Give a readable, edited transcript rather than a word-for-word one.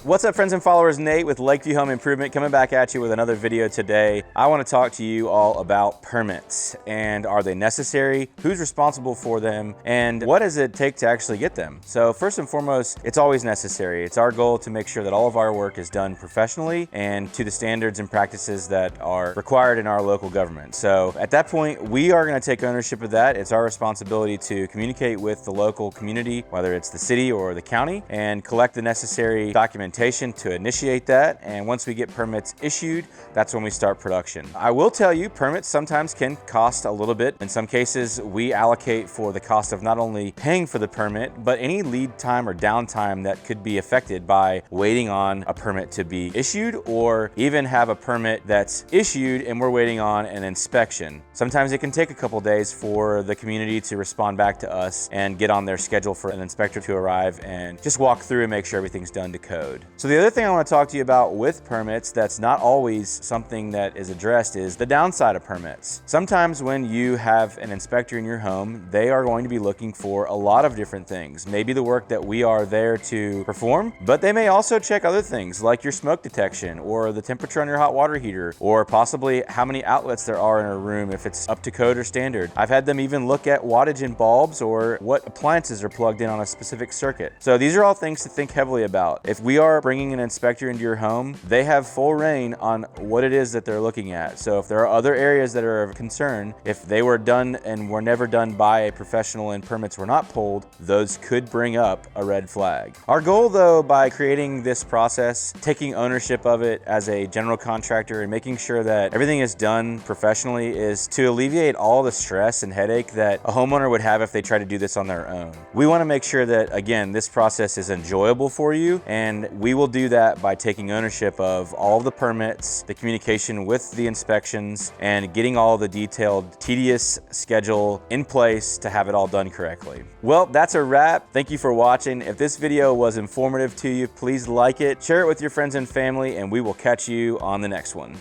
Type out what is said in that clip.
What's up, friends and followers? Nate with Lakeview Home Improvement coming back at you with another video today. I want to talk to you all about permits, and are they necessary? Who's responsible for them? And what does it take to actually get them? So first and foremost, it's always necessary. It's our goal to make sure that all of our work is done professionally and to the standards and practices that are required in our local government. So at that point, we are going to take ownership of that. It's our responsibility to communicate with the local community, whether it's the city or the county, and collect the necessary documentation to initiate that. And once we get permits issued, that's when we start production. I will tell you, permits sometimes can cost a little bit. In some cases, we allocate for the cost of not only paying for the permit, but any lead time or downtime that could be affected by waiting on a permit to be issued, or even have a permit that's issued and we're waiting on an inspection. Sometimes it can take a couple days for the community to respond back to us and get on their schedule for an inspector to arrive and just walk through and make sure everything's done to code. So the other thing I want to talk to you about with permits that's not always something that is addressed is the downside of permits. Sometimes when you have an inspector in your home, they are going to be looking for a lot of different things. Maybe the work that we are there to perform, but they may also check other things like your smoke detection or the temperature on your hot water heater, or possibly how many outlets there are in a room if it's up to code or standard. I've had them even look at wattage in bulbs or what appliances are plugged in on a specific circuit. So these are all things to think heavily about. If we are bringing an inspector into your home, they have full reign on what it is that they're looking at. So if there are other areas that are of concern, if they were done and were never done by a professional and permits were not pulled, those could bring up a red flag. Our goal, though, by creating this process, taking ownership of it as a general contractor and making sure that everything is done professionally, is to alleviate all the stress and headache that a homeowner would have if they try to do this on their own. We want to make sure that, again, this process is enjoyable for you, and we will do that by taking ownership of all of the permits, the communication with the inspections, and getting all the detailed, tedious schedule in place to have it all done correctly. Well, that's a wrap. Thank you for watching. If this video was informative to you, please like it, share it with your friends and family, and we will catch you on the next one.